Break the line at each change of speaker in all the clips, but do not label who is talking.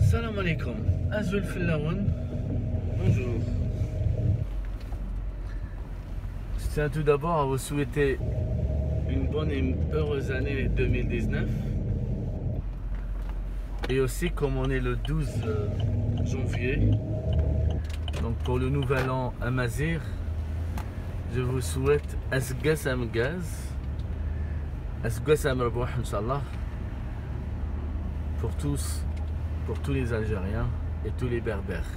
Salam alaikum, Azul Fillaoun, bonjour. Je tiens tout d'abord à vous souhaiter une bonne et heureuse année 2019. Et aussi, comme on est le 12 janvier, donc pour le nouvel an Amazir, je vous souhaite Asgas Amgaz, Asgas Amrbouh, Inch'Allah, pour tous les Algériens et tous les Berbères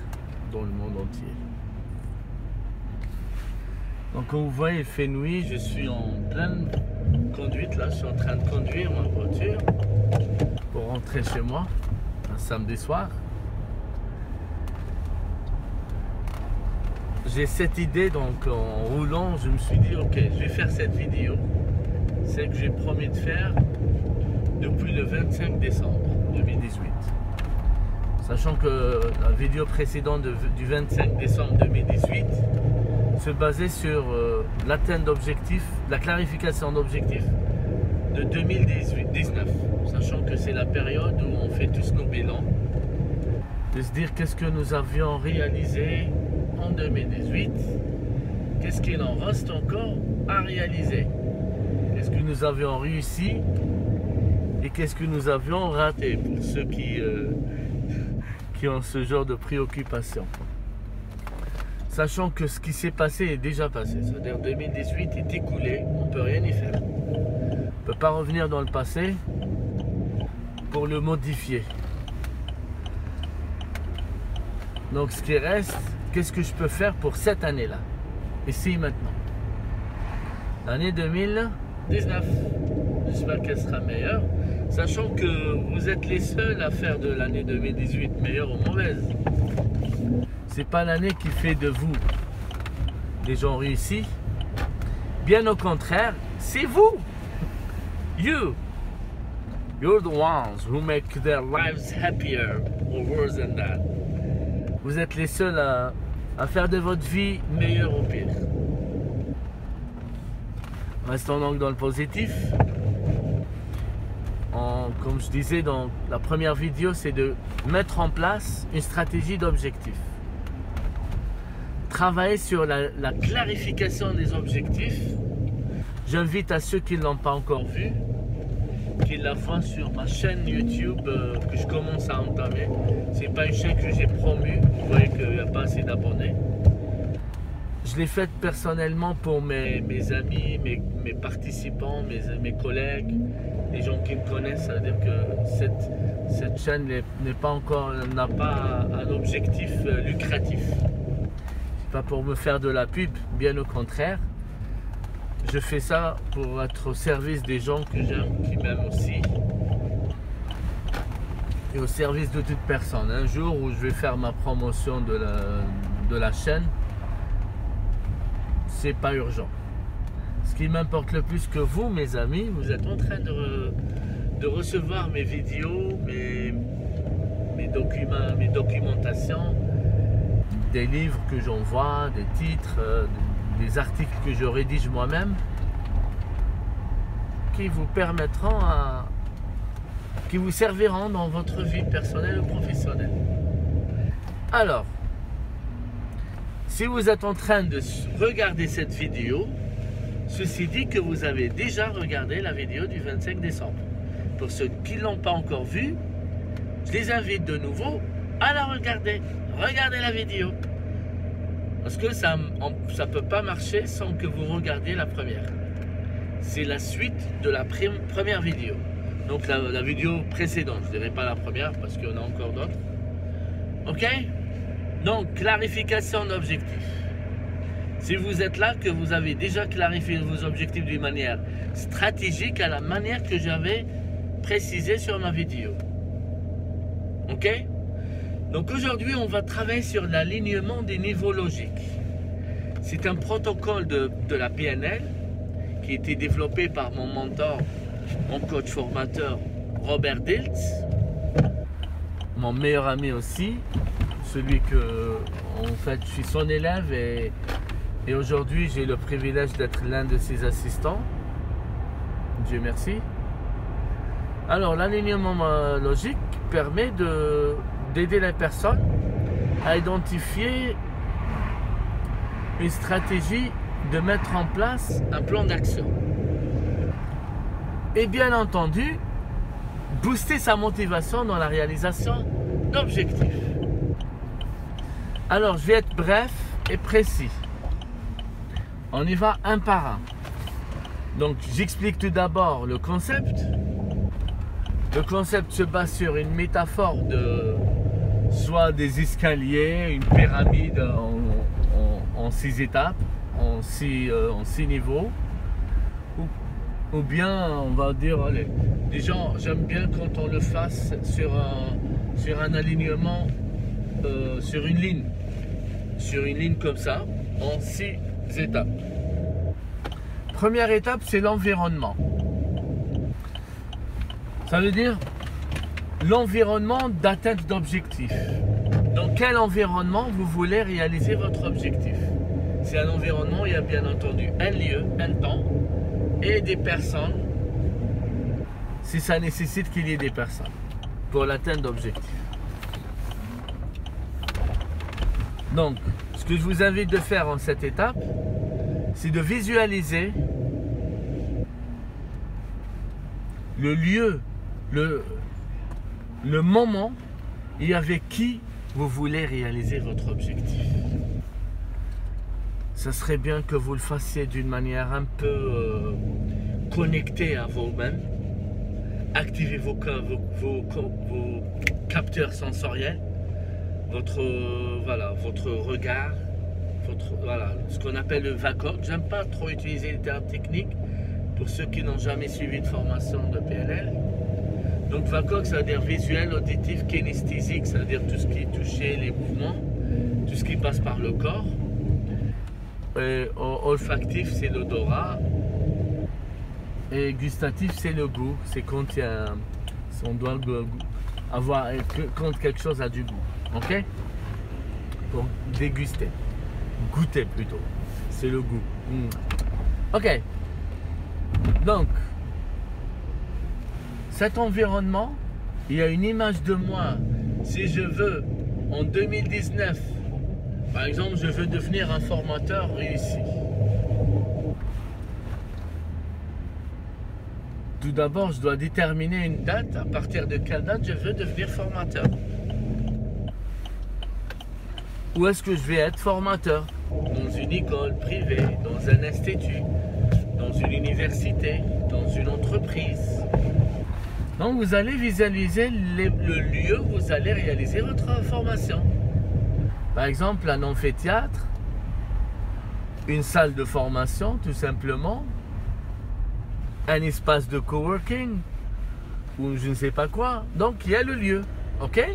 dans le monde entier. Donc comme vous voyez, il fait nuit, je suis en pleine conduite là, je suis en train de conduire ma voiture pour rentrer chez moi un samedi soir. J'ai cette idée, donc en roulant, je me suis dit ok, je vais faire cette vidéo, c'est que j'ai promis de faire depuis le 25 décembre 2018. Sachant que la vidéo précédente du 25 décembre 2018 se basait sur l'atteinte d'objectifs, la clarification d'objectifs de 2019. Sachant que c'est la période où on fait tous nos bilans. De se dire qu'est-ce que nous avions réalisé en 2018, qu'est-ce qu'il en reste encore à réaliser, qu'est-ce que nous avions réussi et qu'est-ce que nous avions raté pour ceux qui ont ce genre de préoccupation. Sachant que ce qui s'est passé est déjà passé, c'est-à-dire 2018 est écoulé, on ne peut rien y faire. On ne peut pas revenir dans le passé pour le modifier. Donc ce qui reste, qu'est-ce que je peux faire pour cette année-là, ici maintenant. L'année 2019, j'espère qu'elle sera meilleure, sachant que vous êtes les seuls à faire de l'année 2018 meilleure ou mauvaise. C'est pas l'année qui fait de vous des gens réussis. Bien au contraire, c'est vous. You're the ones who make their lives happier or worse than that. Vous êtes les seuls à faire de votre vie meilleure ou pire. Restons donc dans le positif. Comme je disais dans la première vidéo, c'est de mettre en place une stratégie d'objectif. Travailler sur la clarification des objectifs. J'invite à ceux qui ne l'ont pas encore vu, qu'ils la voient sur ma chaîne YouTube que je commence à entamer. C'est pas une chaîne que j'ai promue, vous voyez qu'il n'y a pas assez d'abonnés. Je l'ai faite personnellement pour mes amis, mes participants, mes collègues, les gens qui me connaissent. C'est-à-dire que cette chaîne n'a pas un objectif lucratif. C'est pas pour me faire de la pub, bien au contraire. Je fais ça pour être au service des gens que j'aime, qui m'aiment aussi. Et au service de toute personne. Un jour où je vais faire ma promotion de la chaîne, c'est pas urgent. Ce qui m'importe le plus que vous, mes amis, vous êtes en train de recevoir mes vidéos, mes documents, mes documentations, des livres que j'envoie, des titres, des articles que je rédige moi-même, qui vous permettront qui vous serviront dans votre vie personnelle ou professionnelle. Alors, si vous êtes en train de regarder cette vidéo, ceci dit que vous avez déjà regardé la vidéo du 25 décembre. Pour ceux qui ne l'ont pas encore vue, je les invite de nouveau à la regarder. Regardez la vidéo. Parce que ça ne peut pas marcher sans que vous regardiez la première. C'est la suite de la première vidéo. Donc la vidéo précédente, je ne dirais pas la première parce qu'il y en a encore d'autres. Ok? Donc, clarification d'objectifs. Si vous êtes là, que vous avez déjà clarifié vos objectifs d'une manière stratégique, à la manière que j'avais précisé sur ma vidéo. Ok? Donc aujourd'hui, on va travailler sur l'alignement des niveaux logiques. C'est un protocole de la PNL qui a été développé par mon mentor, mon coach formateur Robert Diltz, mon meilleur ami aussi, celui que en fait je suis son élève et aujourd'hui j'ai le privilège d'être l'un de ses assistants. Dieu merci. Alors l'alignement logique permet d'aider les personnes à identifier une stratégie de mettre en place un plan d'action. Et bien entendu, booster sa motivation dans la réalisation d'objectifs. Alors, je vais être bref et précis. On y va un par un. Donc, j'explique tout d'abord le concept. Le concept se base sur une métaphore de soit des escaliers, une pyramide en 6 étapes, en 6 niveaux, ou bien on va dire, allez, déjà j'aime bien quand on le fasse sur un alignement, sur une ligne comme ça, en 6 étapes. Première étape, c'est l'environnement. Ça veut dire l'environnement d'atteinte d'objectifs. Dans quel environnement vous voulez réaliser votre objectif? C'est un environnement, il y a bien entendu un lieu, un temps et des personnes, si ça nécessite qu'il y ait des personnes pour l'atteinte d'objectifs. Donc, ce que je vous invite de faire en cette étape, c'est de visualiser le lieu, le moment et avec qui vous voulez réaliser votre objectif. Ça serait bien que vous le fassiez d'une manière un peu connectée à vous-même. Activez vos capteurs sensoriels, votre regard, ce qu'on appelle le VACOG. J'aime pas trop utiliser les termes techniques pour ceux qui n'ont jamais suivi de formation de PNL. Donc VACOG, ça veut dire visuel, auditif, kinesthésique, ça veut dire tout ce qui est touché, les mouvements, tout ce qui passe par le corps. Et olfactif, c'est l'odorat. Et gustatif, c'est le goût. C'est quand on doit avoir, quand quelque chose a du goût. Ok? Pour déguster. Goûter plutôt. C'est le goût. Ok. Donc, cet environnement, il y a une image de moi. Si je veux, en 2019, par exemple, je veux devenir un formateur réussi. Tout d'abord, je dois déterminer une date. À partir de quelle date je veux devenir formateur? Où est-ce que je vais être formateur? Dans une école privée, dans un institut, dans une université, dans une entreprise. Donc, vous allez visualiser le lieu où vous allez réaliser votre formation. Par exemple, un amphithéâtre, une salle de formation, tout simplement, un espace de coworking, ou je ne sais pas quoi. Donc, il y a le lieu, ok?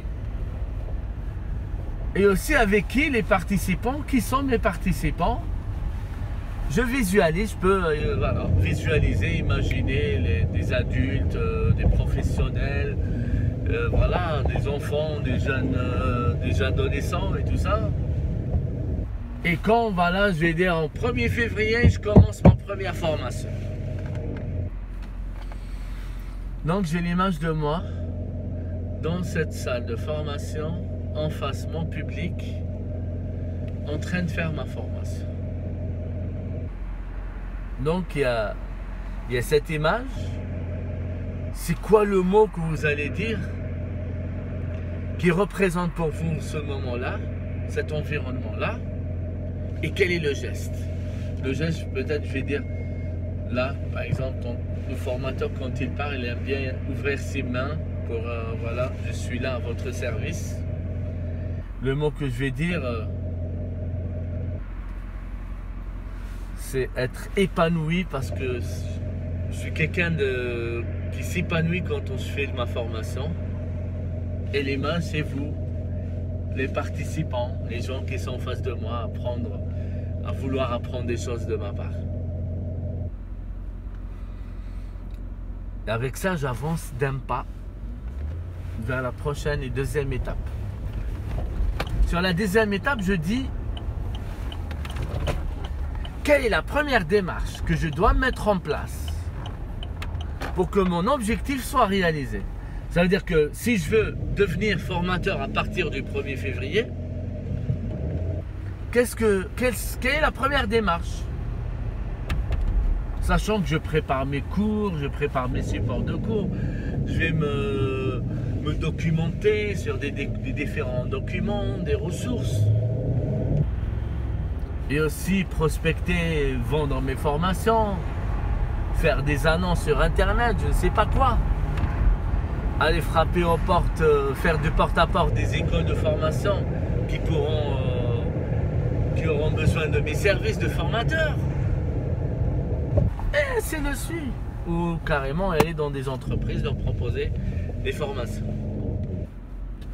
Et aussi avec qui les participants, qui sont mes participants. Je visualise, je peux visualiser, imaginer des adultes, des professionnels, des enfants, des jeunes, des adolescents et tout ça. Et quand, je vais dire en 1er février, je commence ma première formation. Donc j'ai l'image de moi dans cette salle de formation, en face mon public, en train de faire ma formation. Donc il y a cette image. C'est quoi le mot que vous allez dire qui représente pour vous ce moment-là, cet environnement-là, et quel est le geste? Le geste, peut-être je vais dire, là, par exemple, le formateur, quand il parle, il aime bien ouvrir ses mains pour, je suis là à votre service. Le mot que je vais dire, c'est être épanoui, parce que je suis quelqu'un qui s'épanouit quand on se fait de ma formation. Et les mains, c'est vous, les participants, les gens qui sont en face de moi, à vouloir apprendre des choses de ma part. Et avec ça, j'avance d'un pas vers la prochaine et deuxième étape. Sur la deuxième étape, je dis quelle est la première démarche que je dois mettre en place pour que mon objectif soit réalisé. Ça veut dire que si je veux devenir formateur à partir du 1er février, quelle est la première démarche? Sachant que je prépare mes cours, je prépare mes supports de cours, je vais me documenter sur des différents documents, des ressources. Et aussi prospecter, vendre mes formations, faire des annonces sur internet, je ne sais pas quoi. Aller frapper aux portes, faire du porte-à-porte des écoles de formation qui auront besoin de mes services de formateur. Et c'est le suivre. Ou carrément aller dans des entreprises, leur proposer des formations.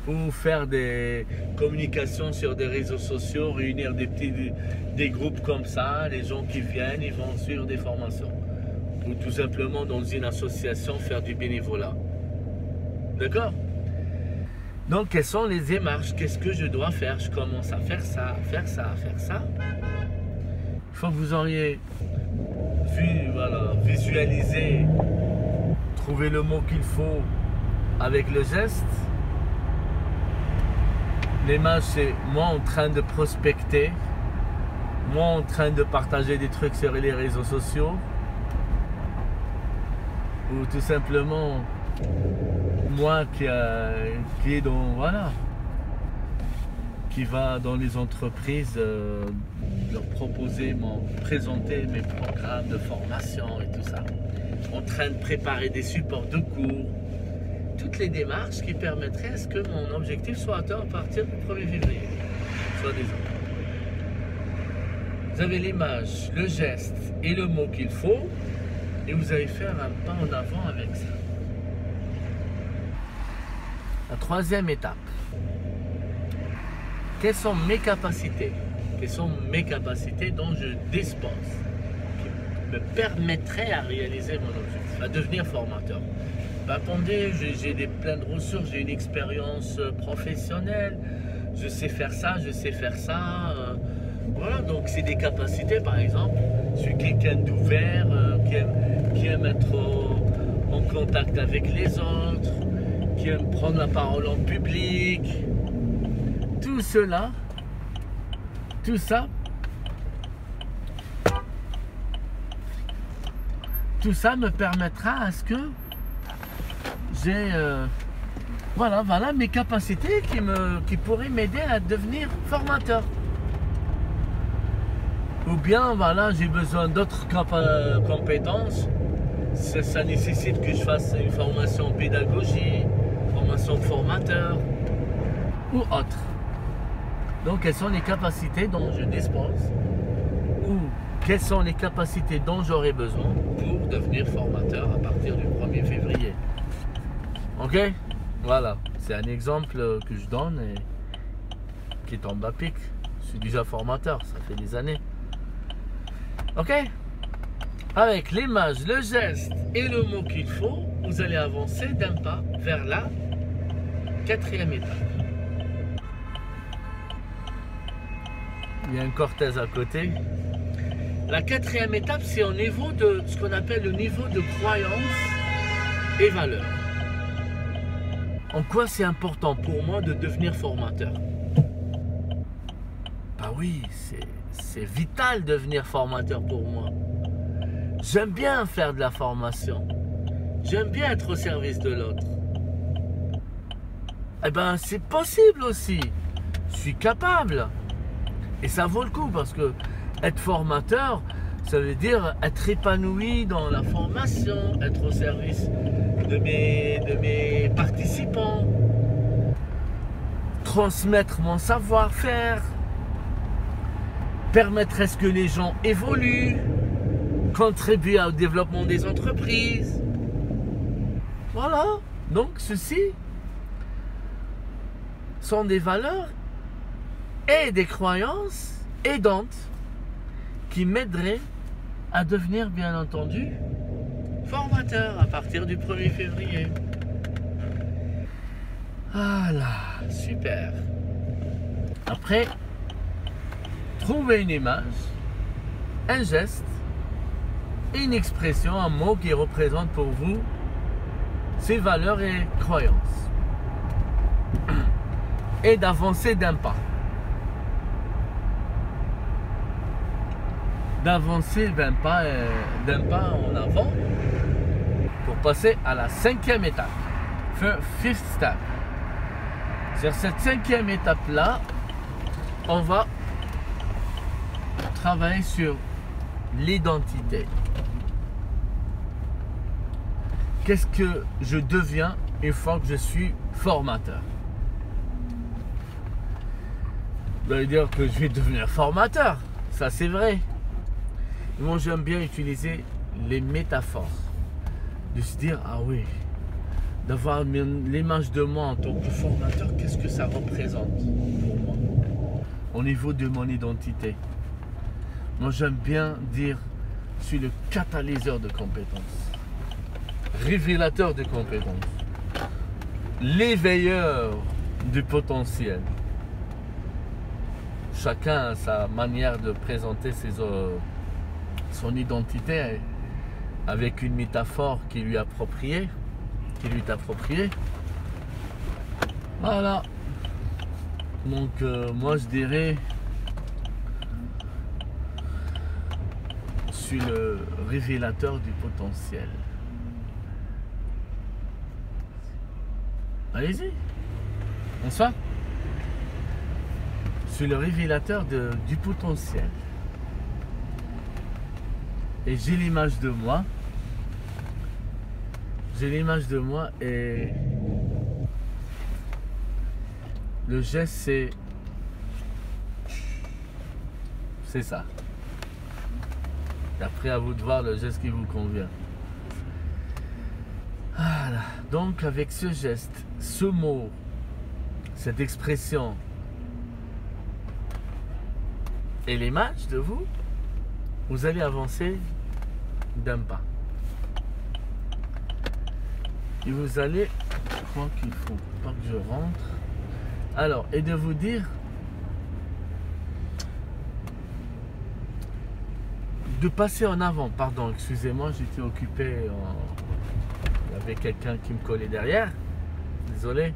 Ou faire des communications sur des réseaux sociaux, réunir des groupes comme ça, les gens qui viennent, ils vont suivre des formations. Ou tout simplement dans une association faire du bénévolat. D'accord? Donc, quelles sont les démarches? Qu'est-ce que je dois faire? Je commence à faire ça, à faire ça, à faire ça. Il faut que vous auriez vu, voilà, visualisé, trouver le mot qu'il faut avec le geste. L'image, c'est moi en train de prospecter, moi en train de partager des trucs sur les réseaux sociaux, ou tout simplement moi qui est dans, voilà, qui va dans les entreprises leur proposer, présenter mes programmes de formation et tout ça, en train de préparer des supports de cours, toutes les démarches qui permettraient à ce que mon objectif soit atteint à partir du 1er février, soi-disant. Vous avez l'image, le geste et le mot qu'il faut, et vous allez faire un pas en avant avec ça. La troisième étape. Quelles sont mes capacités? Quelles sont mes capacités dont je dispose, qui me permettraient à réaliser mon objectif, à devenir formateur? Ben, attendez, j'ai plein de ressources, j'ai une expérience professionnelle, je sais faire ça, je sais faire ça. Voilà, donc c'est des capacités, par exemple. Je suis quelqu'un d'ouvert, qui aime être en contact avec les autres, qui aime prendre la parole en public. Tout cela, tout ça me permettra à ce que j'ai voilà mes capacités qui pourraient m'aider à devenir formateur. Ou bien voilà, j'ai besoin d'autres compétences. Ça nécessite que je fasse une formation en pédagogie, formation de formateur ou autre. Donc quelles sont les capacités dont je dispose, ou quelles sont les capacités dont j'aurai besoin pour devenir formateur à partir du 1er février. Ok? Voilà, c'est un exemple que je donne et qui tombe à pic. Je suis déjà formateur, ça fait des années. Ok? Avec l'image, le geste et le mot qu'il faut, vous allez avancer d'un pas vers la quatrième étape. Il y a un cortège à côté. La quatrième étape, c'est au niveau de ce qu'on appelle le niveau de croyance et valeur. En quoi c'est important pour moi de devenir formateur? Bah oui, c'est vital de devenir formateur pour moi. J'aime bien faire de la formation. J'aime bien être au service de l'autre. Eh ben, c'est possible aussi. Je suis capable. Et ça vaut le coup parce que être formateur, ça veut dire être épanoui dans la formation, être au service de mes participants, transmettre mon savoir-faire, permettre à ce que les gens évoluent, contribuer au développement des entreprises. Voilà. Donc, ceci sont des valeurs et des croyances aidantes qui m'aideraient à devenir, bien entendu, formateur à partir du 1er février. Voilà, super. Après, trouvez une image, un geste, une expression, un mot qui représente pour vous ses valeurs et croyances. Et d'avancer d'un pas. D'avancer d'un pas en avant pour passer à la 5e étape. Fifth step. Sur cette 5e étape-là, on va travailler sur l'identité. Qu'est-ce que je deviens une fois que je suis formateur? Vous allez dire que je vais devenir formateur, ça c'est vrai. Moi j'aime bien utiliser les métaphores, de se dire ah oui, d'avoir l'image de moi en tant que formateur, qu'est-ce que ça représente pour moi au niveau de mon identité. Moi j'aime bien dire je suis le catalyseur de compétences, révélateur de compétences, l'éveilleur du potentiel. Chacun a sa manière de présenter son identité avec une métaphore qui lui est appropriée. Voilà. Donc moi je dirais je suis le révélateur du potentiel. Allez-y. Bonsoir. Je suis le révélateur du potentiel. Et j'ai l'image de moi. Et le geste c'est ça. Et après à vous de voir le geste qui vous convient. Voilà. Donc avec ce geste, ce mot, cette expression et l'image de vous, vous allez avancer d'un pas. Et vous allez, je crois qu'il faut pas que je rentre. Alors, et de vous dire, de passer en avant, pardon, excusez-moi, j'étais occupé, il y avait quelqu'un qui me collait derrière, désolé.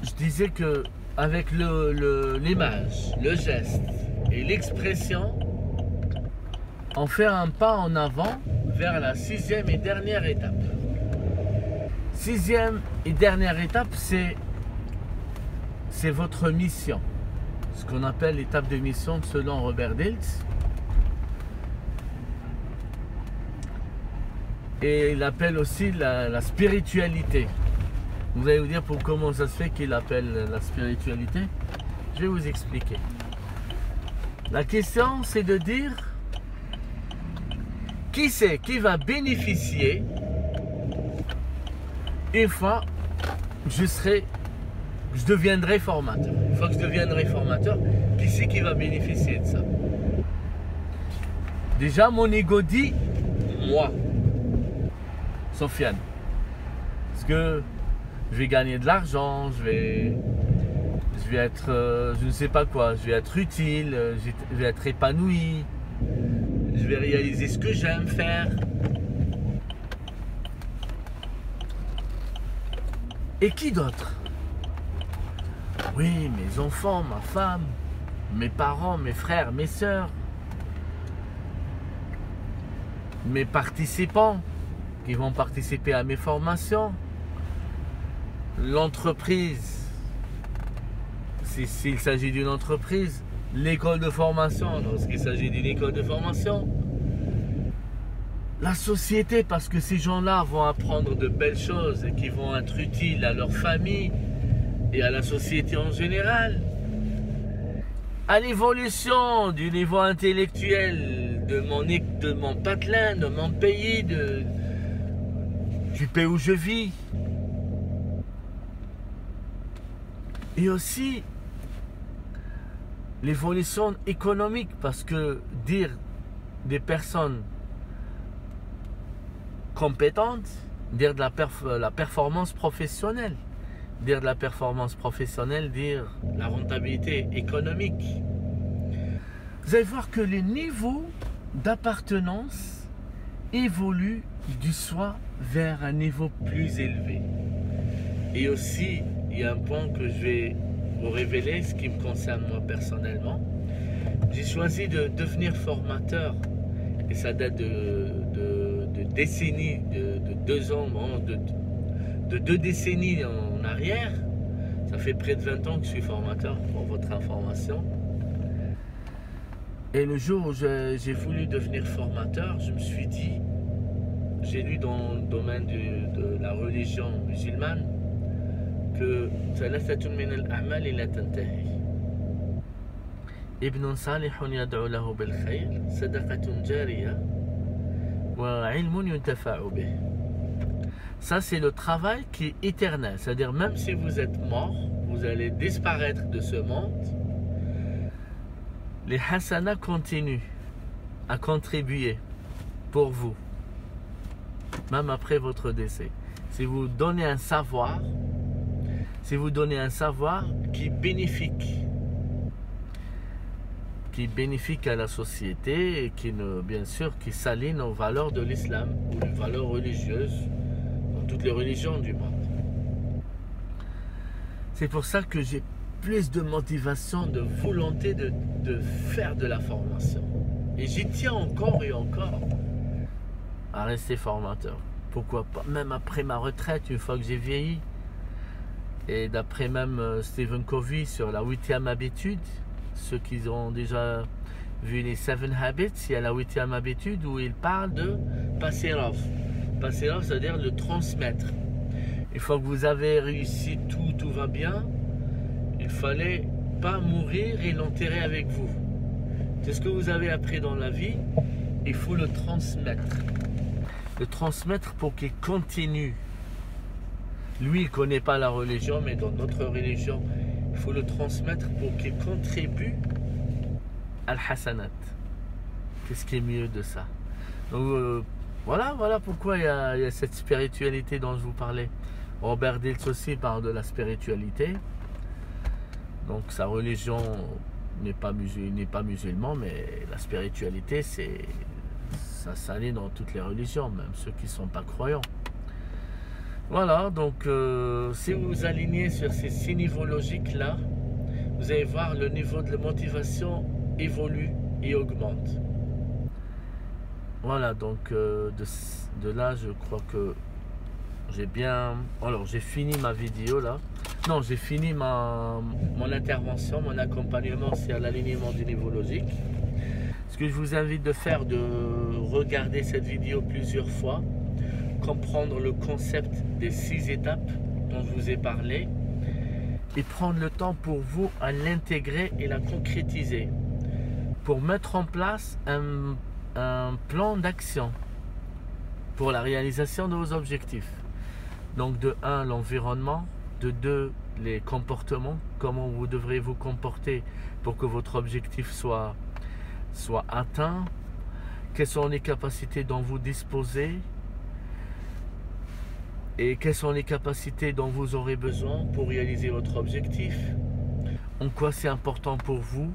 Je disais que avec l'image, le geste et l'expression, on fait un pas en avant vers la 6e et dernière étape. 6e et dernière étape, c'est votre mission. Ce qu'on appelle l'étape de mission selon Robert Dilts. Et il appelle aussi la spiritualité. Vous allez vous dire pour comment ça se fait qu'il appelle la spiritualité. Je vais vous expliquer. La question, c'est de dire qui c'est qui va bénéficier une fois que je deviendrai formateur. Une fois que je deviendrai formateur, qui c'est qui va bénéficier de ça? Déjà, mon ego dit moi, Sofiane. Parce que je vais gagner de l'argent, je vais être, je ne sais pas quoi, je vais être utile, je vais être épanoui, je vais réaliser ce que j'aime faire. Et qui d'autre? Oui, mes enfants, ma femme, mes parents, mes frères, mes sœurs, mes participants qui vont participer à mes formations, l'entreprise, s'il s'agit d'une entreprise, l'école de formation, lorsqu'il s'agit d'une école de formation, la société, parce que ces gens-là vont apprendre de belles choses et qui vont être utiles à leur famille et à la société en général, à l'évolution du niveau intellectuel de mon patelin, de mon pays, du pays où je vis. Et aussi l'évolution économique, parce que dire des personnes compétentes, dire de la performance professionnelle, dire de la performance professionnelle, dire la rentabilité économique. Vous allez voir que les niveaux d'appartenance évoluent du soin vers un niveau plus élevé. Et aussi, il y a un point que je vais vous révéler, ce qui me concerne moi personnellement. J'ai choisi de devenir formateur, et ça date de décennies, de 2 ans, de 2 décennies en arrière. Ça fait près de 20 ans que je suis formateur, pour votre information. Et le jour où j'ai voulu devenir formateur, je me suis dit, j'ai lu dans le domaine de la religion musulmane que thalathatun min al-a'mal la tantahi. Ibn salihun yad'u lahu bil khayr, sadaqatun jariyah wa 'ilmun yuntafa'u bih. Ça, c'est le travail qui est éternel. C'est-à-dire, même si vous êtes mort, vous allez disparaître de ce monde, les hasanats continuent à contribuer pour vous, même après votre décès. Si vous donnez un savoir, qui est bénéfique à la société et qui, bien sûr, qui s'aligne aux valeurs de l'islam ou les valeurs religieuses dans toutes les religions du monde. C'est pour ça que j'ai plus de motivation, de volonté de faire de la formation. Et j'y tiens encore et encore à rester formateur. Pourquoi pas, même après ma retraite, une fois que j'ai vieilli. Et d'après même Stephen Covey sur la 8e habitude, ceux qui ont déjà vu les 7 Habits, il y a la 8e habitude où il parle de passer off. Passer off, c'est-à-dire le transmettre. Une fois que vous avez réussi tout va bien, il fallait pas mourir et l'enterrer avec vous. C'est ce que vous avez appris dans la vie, il faut le transmettre. Le transmettre pour qu'il continue. Lui, il ne connaît pas la religion, mais dans notre religion, il faut le transmettre pour qu'il contribue à l'hasanat. Qu'est-ce qui est mieux de ça? Donc, voilà pourquoi il y a cette spiritualité dont je vous parlais. Robert Dilts aussi parle de la spiritualité. Donc sa religion n'est pas musulman, mais la spiritualité, ça s'aligne dans toutes les religions, même ceux qui ne sont pas croyants. Voilà, donc si vous vous alignez sur ces 6 niveaux logiques là, vous allez voir le niveau de la motivation évolue et augmente. Voilà, donc de là, je crois que j'ai bien... Alors, j'ai fini ma vidéo là. Non, j'ai fini mon intervention, mon accompagnement sur l'alignement du niveau logique. Ce que je vous invite de faire, de regarder cette vidéo plusieurs fois, comprendre le concept des 6 étapes dont je vous ai parlé et prendre le temps pour vous à l'intégrer et la concrétiser pour mettre en place un plan d'action pour la réalisation de vos objectifs. Donc de 1, l'environnement, de 2, les comportements, comment vous devrez vous comporter pour que votre objectif soit atteint, quelles sont les capacités dont vous disposez et quelles sont les capacités dont vous aurez besoin pour réaliser votre objectif, en quoi c'est important pour vous,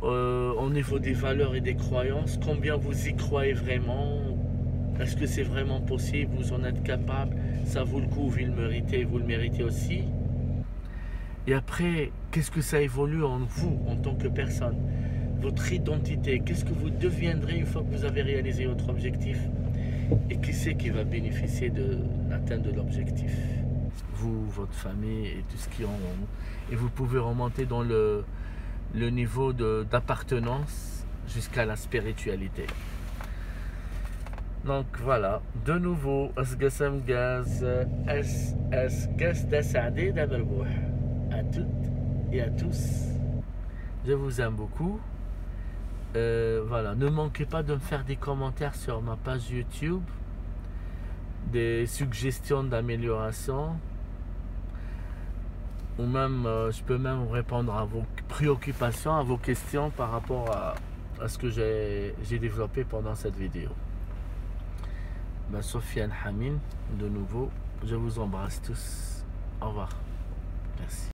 au niveau des valeurs et des croyances, combien vous y croyez vraiment, est-ce que c'est vraiment possible, vous en êtes capable, ça vaut le coup, vous le méritez aussi. Et après, qu'est-ce que ça évolue en vous, en tant que personne, votre identité, qu'est-ce que vous deviendrez une fois que vous avez réalisé votre objectif, et qui c'est qui va bénéficier de l'atteinte de l'objectif, vous, votre famille et tout ce qui en est. Et vous pouvez remonter dans le niveau d'appartenance jusqu'à la spiritualité. Donc voilà, de nouveau, à toutes et à tous, je vous aime beaucoup. Voilà, ne manquez pas de me faire des commentaires sur ma page YouTube, des suggestions d'amélioration, ou même je peux même répondre à vos préoccupations, à vos questions par rapport à ce que j'ai développé pendant cette vidéo. Sofiane Hamine, de nouveau, je vous embrasse tous. Au revoir. Merci.